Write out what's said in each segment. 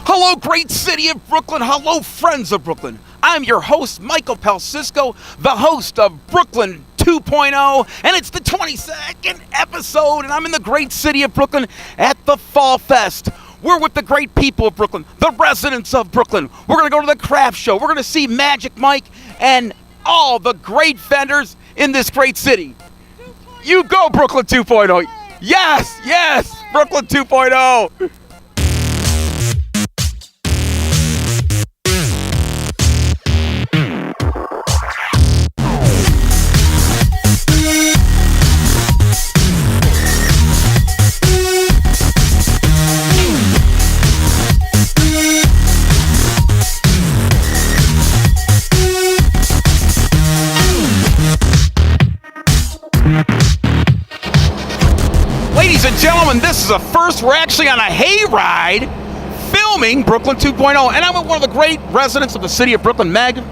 Hello, great city of Brooklyn. Hello, friends of Brooklyn. I'm your host, Michael Palcisko, the host of Brooklyn 2.0, and it's the 22nd episode, and I'm in the great city of Brooklyn at the Fall Fest. We're with the great people of Brooklyn, the residents of Brooklyn. We're going to go to the craft show. We're going to see Magic Mike and all the great vendors in this great city. You go, Brooklyn 2.0. Yes, yes, Brooklyn 2.0. Ladies and gentlemen, this is a first. We're actually on a hayride filming Brooklyn 2.0, and I'm with one of the great residents of the city of Brooklyn, Meg.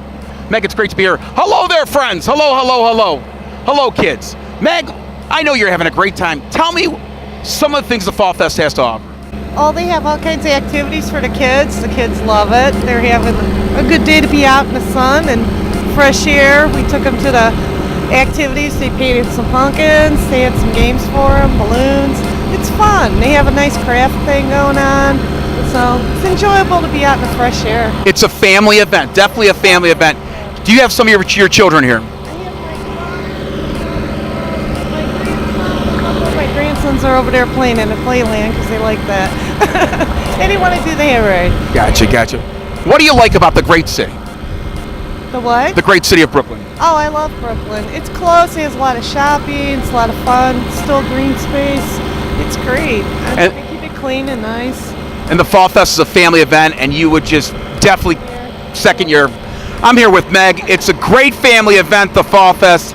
Meg, it's great to be here. Hello there, friends. Hello, hello, hello. Hello, kids. Meg, I know you're having a great time. Tell me some of the things the Fall Fest has to offer. Oh, they have all kinds of activities for the kids. The kids love it. They're having a good day to be out in the sun and fresh air. We took them to the activities. They painted some pumpkins. They had some games for them, balloons. It's fun. They have a nice craft thing going on. So it's enjoyable to be out in the fresh air. It's a family event, definitely a family event. Do you have some of your children here? My grandsons are over there playing in the playland because they like that. They want to do the hayride. Gotcha. What do you like about the great city? The what? The great city of Brooklyn. Oh, I love Brooklyn. It's close. It has a lot of shopping. It's a lot of fun. It's still green space. It's great. And they keep it clean and nice. And the Fall Fest is a family event, and you would just definitely second your... I'm here with Meg. It's a great family event, the Fall Fest.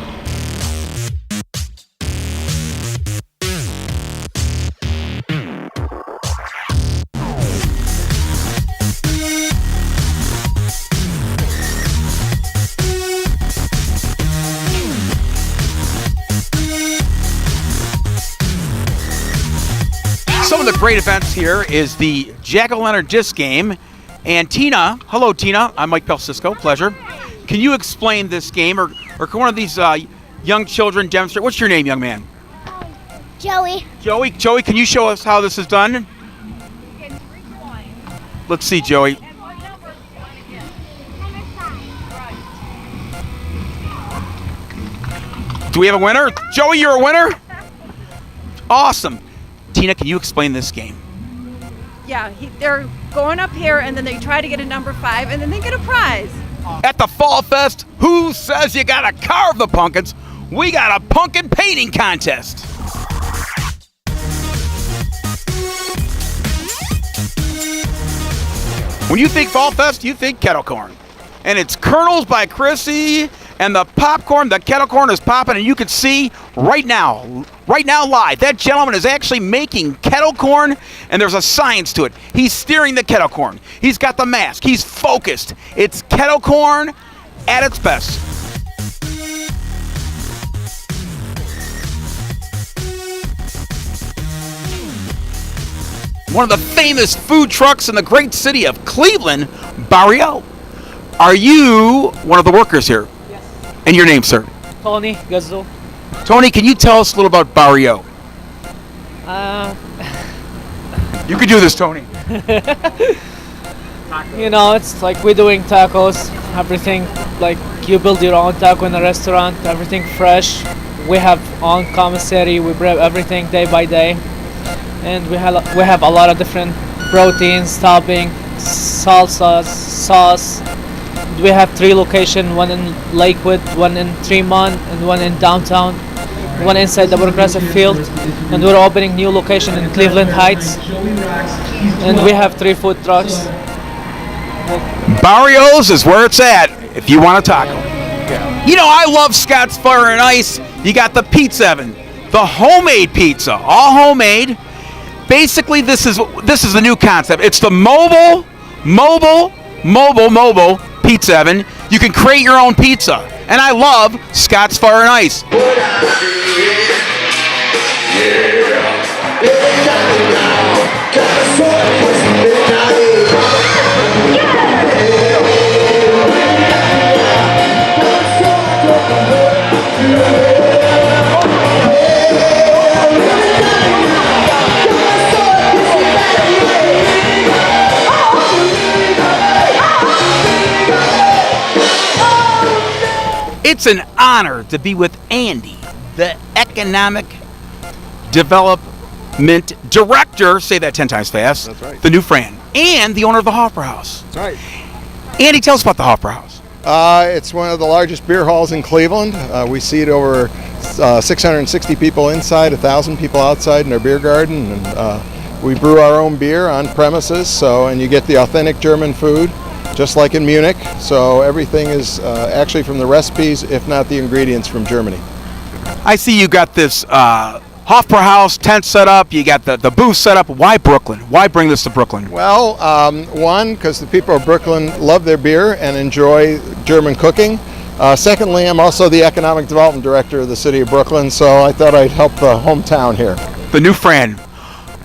Some of the great events here is the Jack-O-Lantern disc game. And Tina, hello Tina, I'm Mike Palcisko, pleasure. Can you explain this game, or can one of these young children demonstrate? What's your name, young man? Joey. Joey, can you show us how this is done? Let's see, Joey. Do we have a winner? Joey, you're a winner? Awesome. Tina, can you explain this game? Yeah, they're going up here, and then they try to get a number 5, and then they get a prize. At the Fall Fest, who says you gotta carve the pumpkins? We got a pumpkin painting contest. When you think Fall Fest, you think Kettle Corn. And it's Kernels by Chrissy, and the popcorn, the Kettle Corn is popping, and you can see right now live, that gentleman is actually making Kettle Corn, and there's a science to it. He's steering the Kettle Corn. He's got the mask. He's focused. It's Kettle Corn at its best. One of the famous food trucks in the great city of Cleveland, Barrio. Are you one of the workers here? Yes. And your name, sir? Tony Gazzo. Tony, can you tell us a little about Barrio? You can do this, Tony. You know, it's like we're doing tacos, everything, like you build your own taco in a restaurant, everything fresh. We have on commissary, we prep everything day by day. And we have a lot of different proteins, topping, salsas, sauce. We have 3 locations, one in Lakewood, one in Tremont, and one in downtown, one inside the Progressive Field. And we're opening new location in Cleveland Heights. And we have 3 food trucks. Barrios is where it's at if you want a taco. Yeah. You know, I love Scott's Fire and Ice. You got the pizza oven, the homemade pizza, all homemade. Basically, this is the new concept. It's the mobile pizza oven. You can create your own pizza. And I love Scott's Fire and Ice. Yeah. It's an honor to be with Andy, the Economic Development Director. Say that 10 times fast. That's right. The new Fran. And the owner of the Hofbrauhaus. That's right. Andy, tell us about the Hofbrauhaus. It's one of the largest beer halls in Cleveland. We seat over 660 people inside, 1,000 people outside in our beer garden. And we brew our own beer on premises, and you get the authentic German food, just like in Munich. So everything is actually from the recipes, if not the ingredients, from Germany. I see you got this Hofbrauhaus tent set up. You got the booth set up. Why Brooklyn? Why bring this to Brooklyn? Well, one, because the people of Brooklyn love their beer and enjoy German cooking. Secondly, I'm also the Economic Development Director of the City of Brooklyn, so I thought I'd help the hometown here. The new Fran.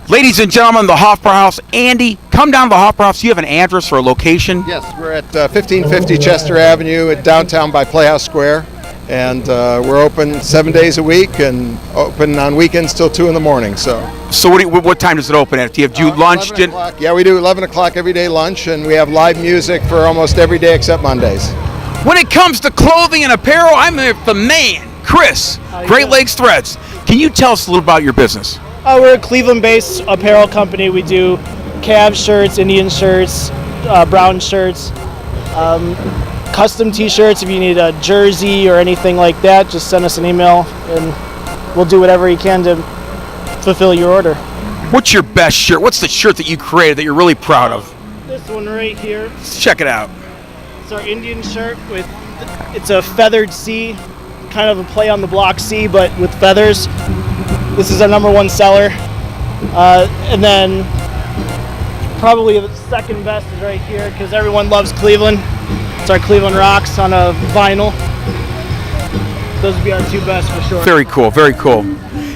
Ladies and gentlemen, the Hofbrauhaus. Andy, come down to the Hofbrauhaus. Do you have an address or a location? Yes, we're at 1550 Chester Avenue at downtown by Playhouse Square. And we're open 7 days a week and open on weekends till 2 in the morning. So what time does it open at? Do you do lunch? 11 o'clock. Yeah, we do 11 o'clock every day lunch, and we have live music for almost every day except Mondays. When it comes to clothing and apparel, I'm the man, Chris, Great Lakes Threads. Can you tell us a little about your business? We're a Cleveland-based apparel company. We do Cavs shirts, Indian shirts, brown shirts, custom t-shirts. If you need a jersey or anything like that, just send us an email and we'll do whatever you can to fulfill your order. What's your best shirt? What's the shirt that you created that you're really proud of? This one right here. Let's check it out. It's our Indian shirt it's a feathered C, kind of a play on the block C, but with feathers. This is our #1 seller. And then probably the second best is right here because everyone loves Cleveland. It's our Cleveland Rocks on a vinyl. Those would be our two best for sure. Very cool, very cool.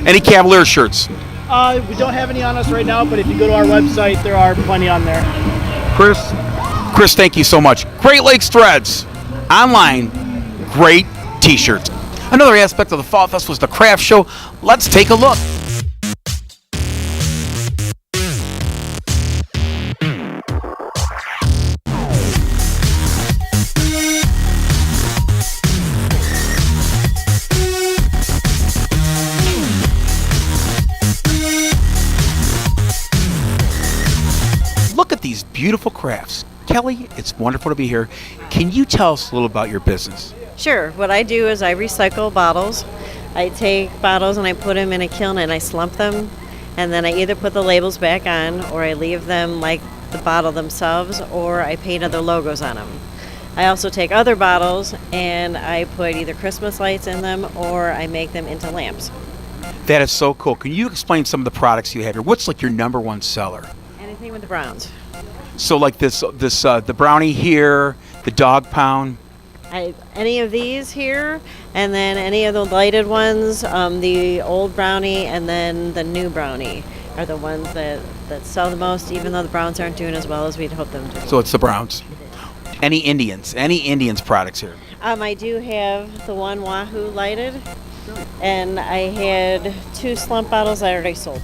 Any Cavalier shirts? We don't have any on us right now, but if you go to our website, there are plenty on there. Chris, thank you so much. Great Lakes Threads, online, great t-shirts. Another aspect of the Fall Fest was the craft show. Let's take a look. Look at these beautiful crafts. Kelly, it's wonderful to be here. Can you tell us a little about your business? Sure. What I do is I recycle bottles. I take bottles and I put them in a kiln and I slump them. And then I either put the labels back on or I leave them like the bottle themselves or I paint other logos on them. I also take other bottles and I put either Christmas lights in them or I make them into lamps. That is so cool. Can you explain some of the products you have here? What's like your #1 seller? Anything with the browns. So like the brownie here, the dog pound. Any of these here, and then any of the lighted ones, the old brownie and then the new brownie are the ones that sell the most, even though the browns aren't doing as well as we'd hope them to. So it's the browns. Any Indians products here? I do have the one Wahoo lighted, and I had 2 slump bottles I already sold.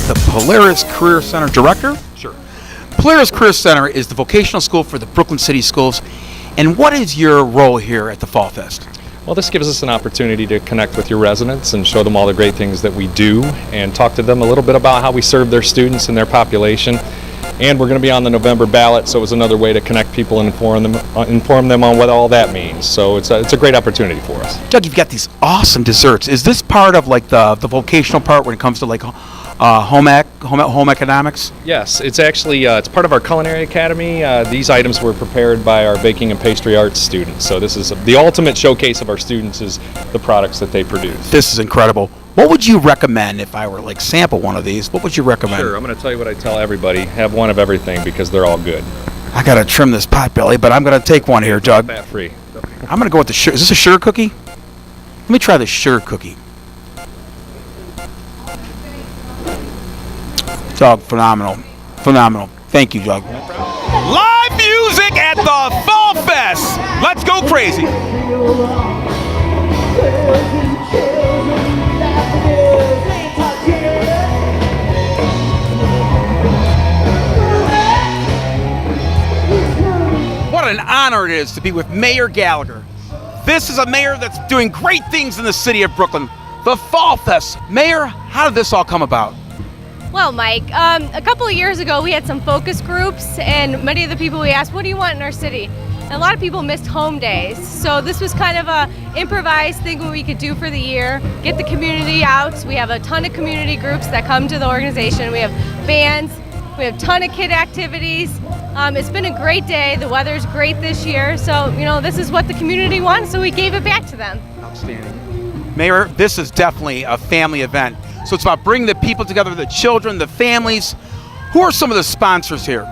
The Polaris Career Center Director? Sure. Polaris Career Center is the vocational school for the Brooklyn City Schools. And what is your role here at the Fall Fest? Well, this gives us an opportunity to connect with your residents and show them all the great things that we do and talk to them a little bit about how we serve their students and their population. And we're going to be on the November ballot, so it was another way to connect people and inform them on what all that means. So it's a great opportunity for us. Doug, you've got these awesome desserts. Is this part of like the vocational part when it comes to like home economics? Yes, it's actually it's part of our culinary academy. These items were prepared by our baking and pastry arts students. So this is the ultimate showcase of our students is the products that they produce. This is incredible. What would you recommend if I were like sample one of these? What would you recommend? Sure, I'm going to tell you what I tell everybody. Have one of everything because they're all good. I got to trim this pot belly, but I'm going to take one here, Doug. Fat free. I'm going to go with the sugar. Is this a sugar cookie? Let me try the sugar cookie. Doug, phenomenal. Phenomenal. Thank you, Doug. Live music at the Fall Fest. Let's go crazy. What an honor it is to be with Mayor Gallagher. This is a mayor that's doing great things in the city of Brooklyn. The Fall Fest. Mayor, how did this all come about? Well, Mike, a couple of years ago we had some focus groups, and many of the people we asked, what do you want in our city? And a lot of people missed home days. So this was kind of a improvised thing we could do for the year, get the community out. We have a ton of community groups that come to the organization. We have bands, we have a ton of kid activities. It's been a great day. The weather's great this year. So, you know, this is what the community wants, so we gave it back to them. Outstanding. Mayor, this is definitely a family event. So it's about bringing the people together, the children, the families. Who are some of the sponsors here?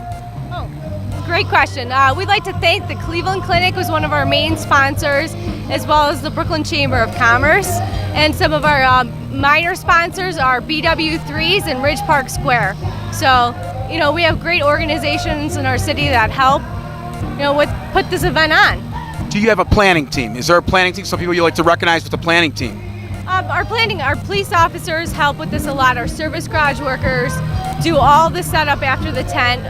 Great question. We'd like to thank the Cleveland Clinic, was one of our main sponsors, as well as the Brooklyn Chamber of Commerce. And some of our minor sponsors are BW3s and Ridge Park Square. So, you know, we have great organizations in our city that help, you know, put this event on. Do you have a planning team? Is there a planning team? Some people you like to recognize with the planning team. Our police officers help with this a lot. Our service garage workers do all the setup after the tent.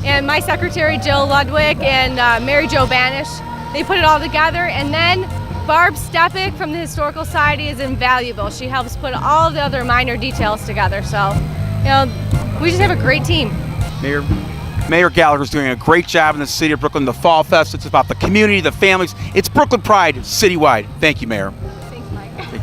And my secretary, Jill Ludwig, and Mary Jo Banish, they put it all together. And then Barb Stepik from the Historical Society is invaluable. She helps put all the other minor details together. So, you know, we just have a great team. Mayor Gallagher's doing a great job in the city of Brooklyn. The Fall Fest, it's about the community, the families. It's Brooklyn Pride citywide. Thank you, Mayor. Thanks, Mike. Thank you.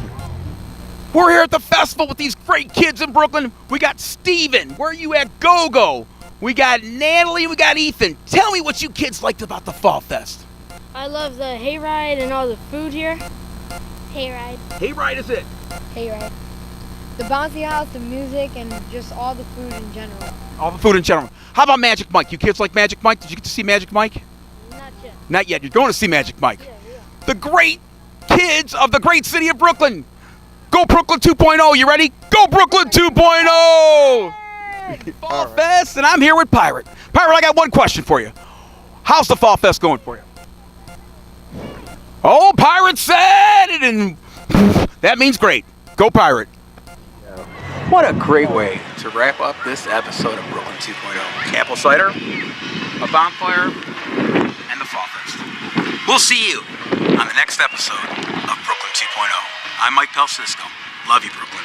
We're here at the festival with these great kids in Brooklyn. We got Steven. Where are you at? Go-Go. We got Natalie. We got Ethan. Tell me what you kids liked about the Fall Fest. I love the hayride and all the food here. Hayride. Hayride is it. Hayride. The bouncy house, the music, and just all the food in general. All the food in general. How about Magic Mike? You kids like Magic Mike? Did you get to see Magic Mike? Not yet. Not yet. You're going to see Magic Mike. Yeah. The great kids of the great city of Brooklyn. Go Brooklyn 2.0. You ready? Go Brooklyn 2.0. Fall Fest, and I'm here with Pirate. Pirate, I got one question for you. How's the Fall Fest going for you? Oh, Pirate said it, and that means great. Go Pirate. What a great way to wrap up this episode of Brooklyn 2.0. Apple cider, a bonfire, and the Fall Fest. We'll see you on the next episode of Brooklyn 2.0. I'm Mike Palcisko. Love you, Brooklyn.